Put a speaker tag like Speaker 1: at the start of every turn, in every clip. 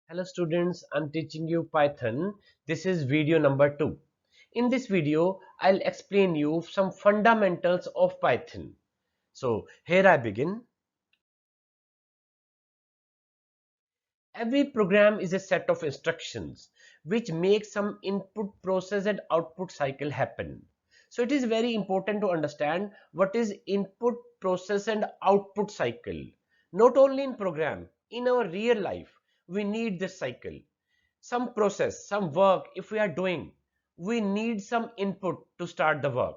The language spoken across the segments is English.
Speaker 1: Hello students, I'm teaching you Python. This is video number 2. In this video, I'll explain you some fundamentals of Python. So here I begin. Every program is a set of instructions which make some input process and output cycle happen. So it is very important to understand what is input process and output cycle. Not only in program, in our real life, we need this cycle. Some process, some work, if we are doing, we need some input to start the work.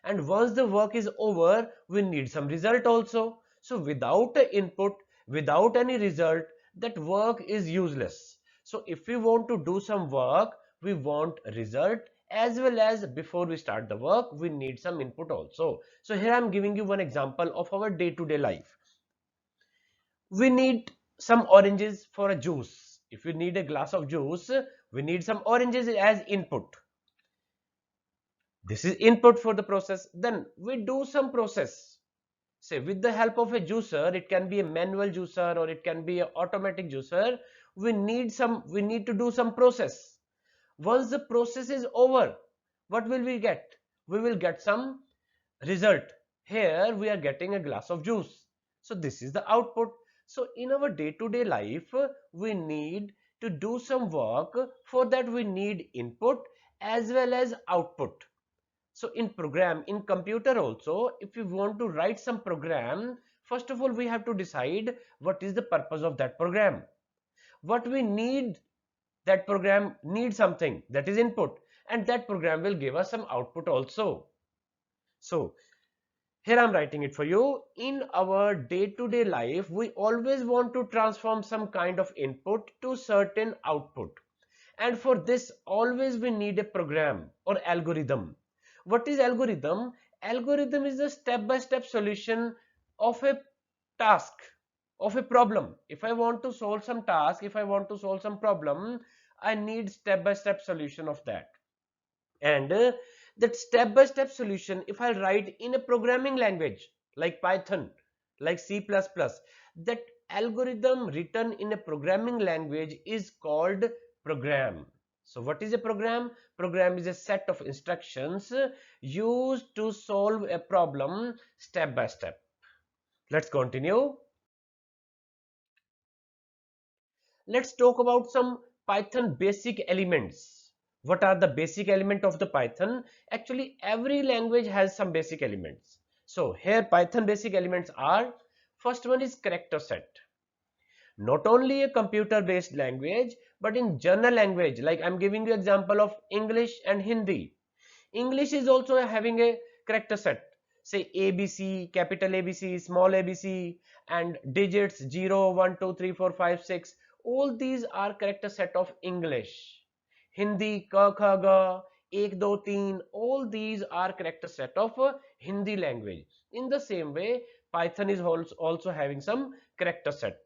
Speaker 1: And once the work is over, we need some result also. So without an input, without any result, that work is useless. So if we want to do some work, we want a result, as well as before we start the work, we need some input also. So here I'm giving you one example of our day-to-day life. We need some oranges for a juice. If we need a glass of juice, we need some oranges as input. This is input for the process. Then we do some process. Say with the help of a juicer, it can be a manual juicer or it can be an automatic juicer. We need to do some process. Once the process is over, what will we get? We will get some result. Here we are getting a glass of juice. So this is the output. So in our day-to-day life, we need to do some work. For that we need input as well as output. So in program, in computer also, if we want to write some program, first of all we have to decide what is the purpose of that program. What we need, that program needs something, that is input, and that program will give us some output also. So here I'm writing it for you. In our day-to-day life, we always want to transform some kind of input to certain output. And for this, always we need a program or algorithm. What is algorithm? Algorithm is a step-by-step solution of a task, of a problem. If I want to solve some task, if I want to solve some problem, I need step-by-step solution of that. And that step-by-step solution, if I write in a programming language like Python, like C++, that algorithm written in a programming language is called program. So what is a program? Program is a set of instructions used to solve a problem step by step. Let's continue. Let's talk about some Python basic elements. What are the basic element of the Python? Actually, every language has some basic elements. So here Python basic elements are, first one is character set. Not only a computer based language, but in general language, like I'm giving you example of English and Hindi. English is also having a character set. Say ABC, capital ABC, small ABC, and digits 0, 1, 2, 3, 4, 5, 6. All these are character set of English. Hindi, ka, kha, ga, ek, do, teen. All these are character set of Hindi language. In the same way, Python is also having some character set.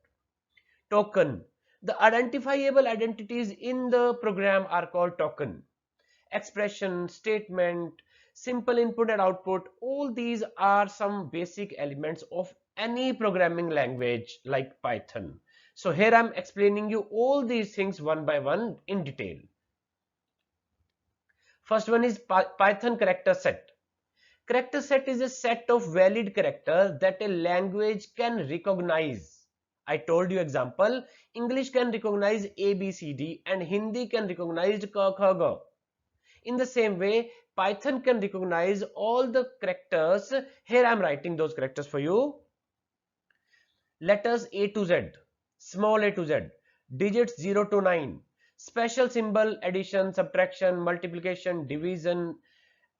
Speaker 1: Token. The identifiable identities in the program are called token. Expression, statement, simple input and output, all these are some basic elements of any programming language like Python. So here I'm explaining you all these things one by one in detail. First one is Python character set. Character set is a set of valid characters that a language can recognize. I told you example, English can recognize A, B, C, D, and Hindi can recognize Ka, Kha, Ga. In the same way, Python can recognize all the characters. Here I am writing those characters for you. Letters A to Z, small a to Z, digits 0 to 9, special symbol, addition, subtraction, multiplication, division,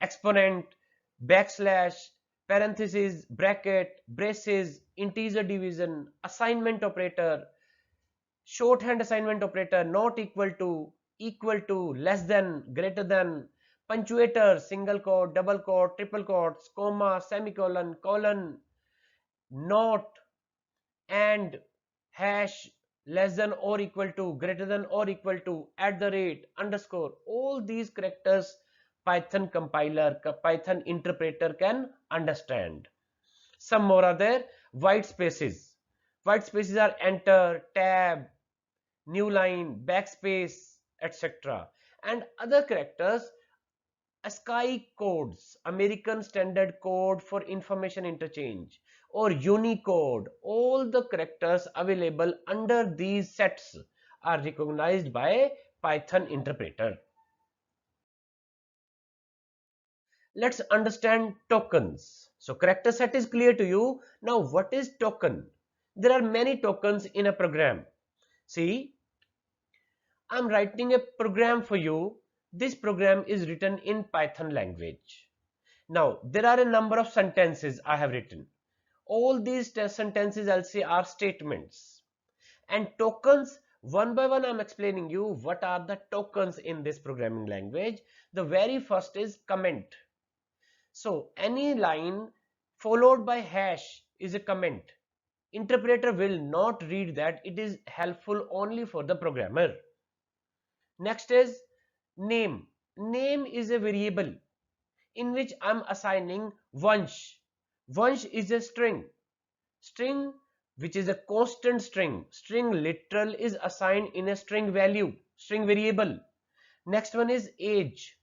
Speaker 1: exponent, backslash, parenthesis, bracket, braces, integer division, assignment operator, shorthand assignment operator, not equal to, less than, greater than, punctuator, single quote, double quote, triple quotes, comma, semicolon, colon, not, and, hash, less than or equal to, greater than or equal to, at the rate, underscore. All these characters Python compiler, Python interpreter can understand. Some more are there. White spaces. White spaces are enter, tab, new line, backspace, etc. And other characters, ASCII codes, American Standard Code for Information Interchange, or Unicode, all the characters available under these sets are recognized by Python interpreter. Let's understand tokens. So character set is clear to you. Now what is token? There are many tokens in a program. See, I'm writing a program for you. This program is written in Python language. Now there are a number of sentences I have written. All these sentences I'll say are statements. And tokens, one by one I'm explaining you what are the tokens in this programming language. The very first is comment. So any line followed by hash is a comment. Interpreter will not read that. It is helpful only for the programmer. Next is name. Name is a variable in which I'm assigning Vansh. Vansh is a string. String which is a constant string. String literal is assigned in a string value, string variable. Next one is age.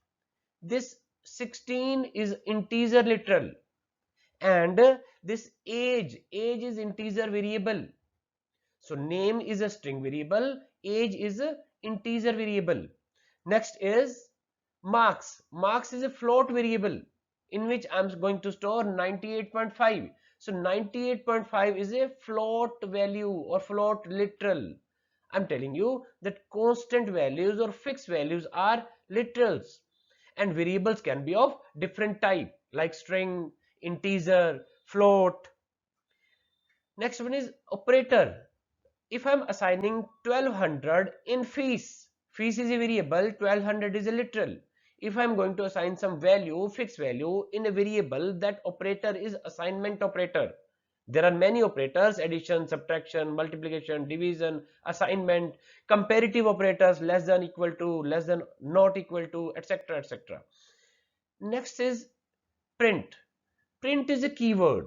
Speaker 1: This 16 is integer literal, and this age is integer variable. So name is a string variable, age is a integer variable. Next is marks. Marks is a float variable in which I'm going to store 98.5. So 98.5 is a float value or float literal. I'm telling you that constant values or fixed values are literals, and variables can be of different type like string, integer, float. Next one is operator. If I'm assigning 1200 in fees, fees is a variable, 1200 is a literal. If I'm going to assign some value, fixed value in a variable, that operator is assignment operator. There are many operators: addition, subtraction, multiplication, division, assignment, comparative operators, less than, equal to, less than, not equal to, etc., etc. Next is print. Print is a keyword,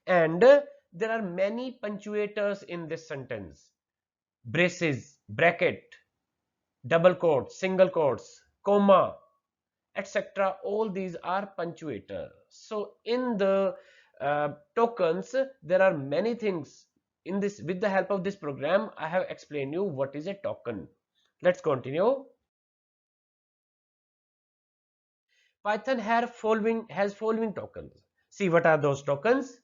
Speaker 1: and there are many punctuators in this sentence: braces, bracket, double quotes, single quotes, comma, etc. All these are punctuators. So in the tokens, there are many things. In this, with the help of this program, I have explained you what is a token. Let's continue. Python has following tokens. See, what are those tokens?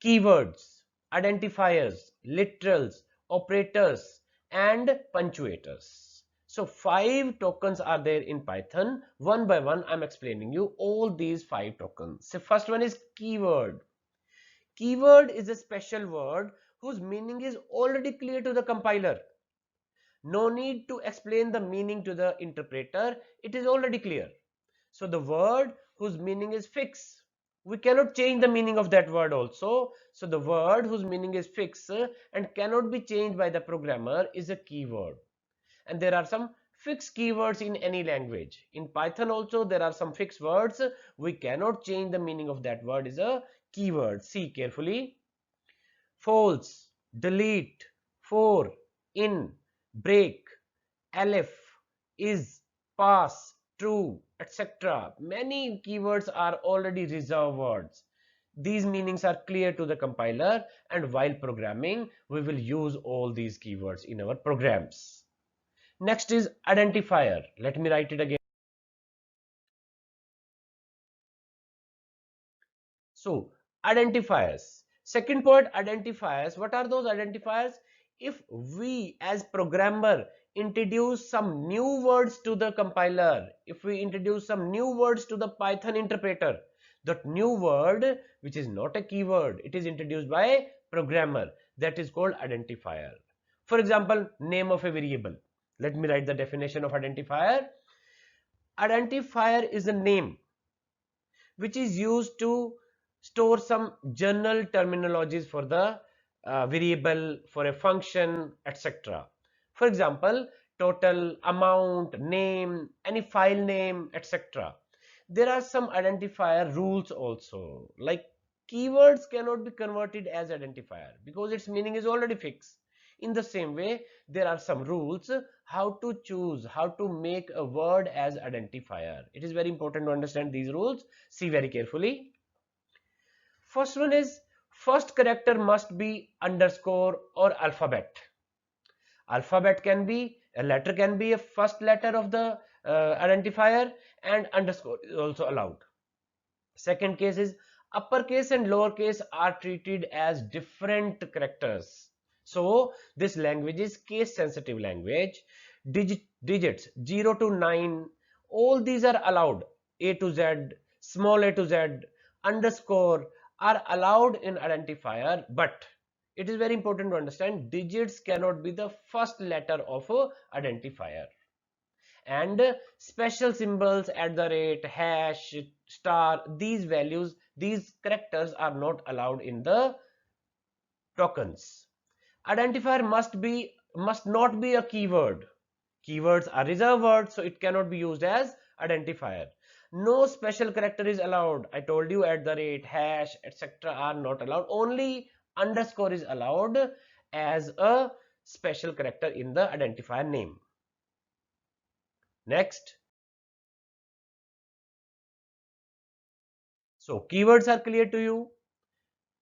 Speaker 1: Keywords, identifiers, literals, operators, and punctuators. So 5 tokens are there in Python. One by one I'm explaining you all these 5 tokens. So first one is keyword. Keyword is a special word whose meaning is already clear to the compiler. No need to explain the meaning to the interpreter. It is already clear. So the word whose meaning is fixed, we cannot change the meaning of that word also. So the word whose meaning is fixed and cannot be changed by the programmer is a keyword. And there are some fixed keywords in any language. In Python also there are some fixed words. We cannot change the meaning of that word is a keyword. See carefully. False, delete, for, in, break, elif, is, pass, true, etc. Many keywords are already reserved words. These meanings are clear to the compiler, and while programming we will use all these keywords in our programs. Next is identifier. Let me write it again. So identifiers. Second point, identifiers. What are those identifiers? If we as programmer introduce some new words to the compiler, if we introduce some new words to the Python interpreter, that new word, which is not a keyword, it is introduced by programmer, that is called identifier. For example, name of a variable. Let me write the definition of identifier. Identifier is a name which is used to store some general terminologies for the variable, for a function, etc. For example, total, amount, name, any file name, etc. There are some identifier rules also, like keywords cannot be converted as identifier because its meaning is already fixed. In the same way, there are some rules how to choose, how to make a word as identifier. It is very important to understand these rules. See very carefully. First one is, first character must be underscore or alphabet. Alphabet can be, a letter can be a first letter of the identifier, and underscore is also allowed. Second case is, uppercase and lowercase are treated as different characters. So this language is case sensitive language. Digits 0 to 9, all these are allowed. A to Z, small a to Z, underscore are allowed in identifier, but it is very important to understand digits cannot be the first letter of a identifier. And special symbols at the rate, hash, star, these values, these characters are not allowed in the tokens. Identifier must not be a keyword. Keywords are reserved words, so it cannot be used as identifier. No special character is allowed. I told you at the rate, hash, etc. are not allowed. Only underscore is allowed as a special character in the identifier name. Next. So keywords are clear to you,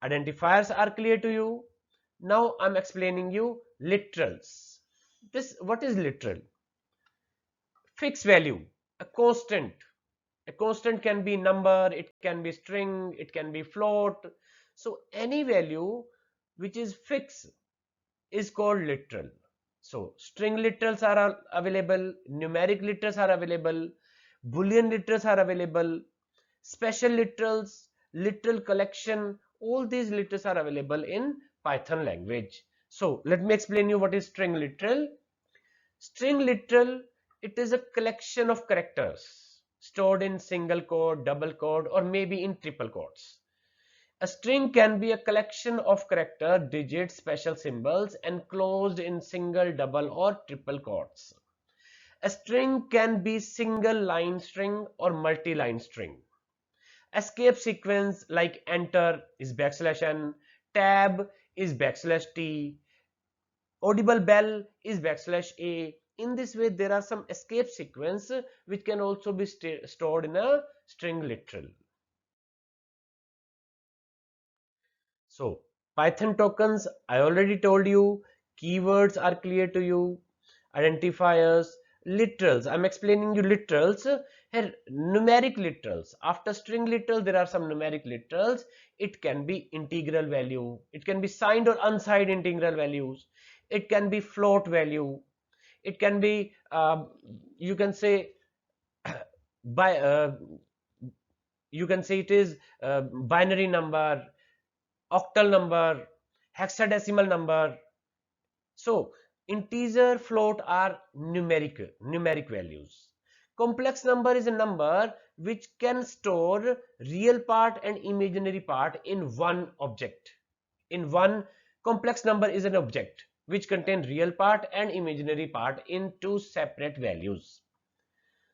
Speaker 1: identifiers are clear to you. Now I'm explaining you literals. What is literal? Fixed value, a constant. A constant can be number, it can be string, it can be float. So any value which is fixed is called literal. So string literals are available, numeric literals are available, boolean literals are available, special literals, literal collection, all these literals are available in Python language. So let me explain you what is string literal. String literal, it is a collection of characters stored in single quote, double quote, or maybe in triple quotes. A string can be a collection of character, digits, special symbols enclosed in single, double, or triple quotes. A string can be single line string or multi-line string. Escape sequence like enter is \n, tab is \t, audible bell is \a. In this way, there are some escape sequence which can also be stored in a string literal. So Python tokens, I already told you, keywords are clear to you, identifiers, literals, I'm explaining you literals. Here numeric literals, after string literal there are some numeric literals. It can be integral value, it can be signed or unsigned integral values, it can be float value, it can be you can say by you can say it is binary number, octal number, hexadecimal number. So integer, float are numeric values. Complex number is a number which can store real part and imaginary part in one object. In one complex number is an object which contain real part and imaginary part in two separate values.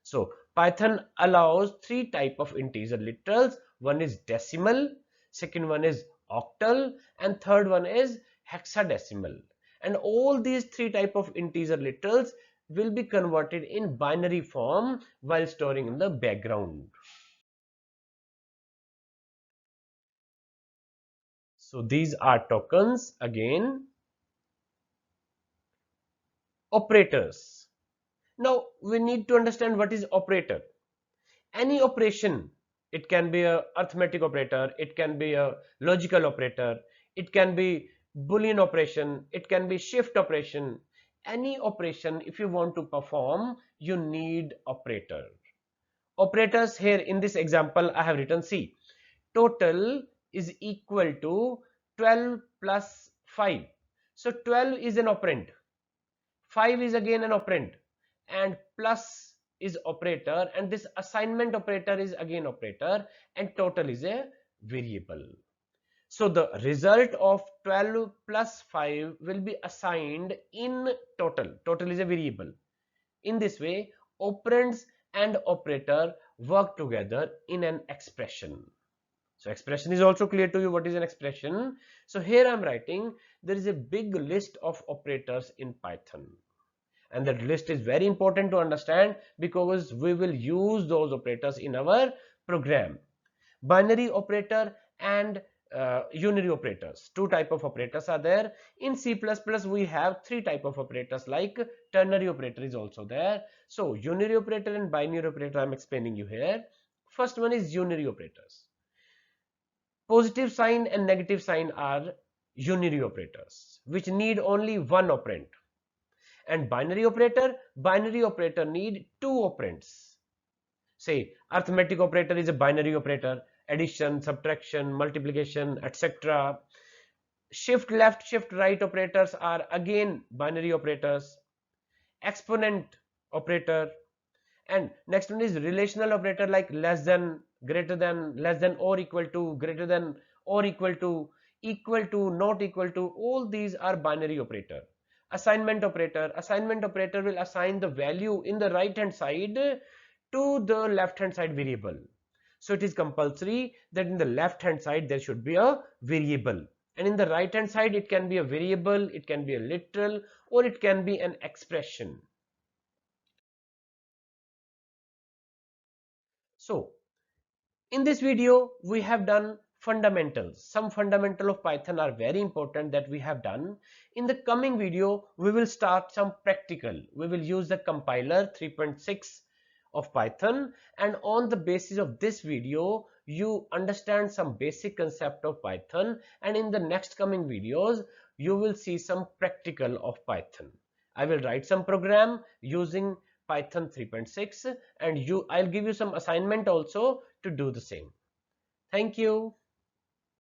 Speaker 1: So Python allows three type of integer literals. One is decimal, second one is octal, and third one is hexadecimal. And all these three type of integer literals will be converted in binary form while storing in the background. So these are tokens. Again, operators. Now we need to understand what is operator. Any operation, it can be a arithmetic operator, it can be a logical operator, it can be boolean operation, it can be shift operation. Any operation if you want to perform, you need operator. Operators, here in this example I have written, see, total is equal to 12 plus 5. So 12 is an operand, 5 is again an operand, and plus is operator, and this assignment operator is again operator, and total is a variable. So the result of 12 plus 5 will be assigned in total. Total is a variable. In this way, operands and operator work together in an expression. So expression is also clear to you. What is an expression? So here I am writing there is a big list of operators in Python. And that list is very important to understand because we will use those operators in our program. Binary operator and unary operators. Two type of operators are there. In C++, we have three type of operators, like ternary operator is also there. So unary operator and binary operator I am explaining you here. First one is unary operators. Positive sign and negative sign are unary operators, which need only one operand. And binary operator need two operands. Say arithmetic operator is a binary operator, addition, subtraction, multiplication, etc. Shift left, shift right operators are again binary operators. Exponent operator, and next one is relational operator, like less than, greater than, less than or equal to, greater than or equal to, not equal to. All these are binary operator. Assignment operator will assign the value in the right hand side to the left hand side variable. So it is compulsory that in the left hand side there should be a variable, and in the right hand side it can be a variable, it can be a literal, or it can be an expression. So in this video we have done fundamentals. Some fundamental of Python are very important that we have done. In the coming video we will start some practical. We will use the compiler 3.6 of Python, and on the basis of this video you understand some basic concept of Python, and in the next coming videos you will see some practical of Python. I will write some program using Python 3.6, and I'll give you some assignment also to do the same. Thank you.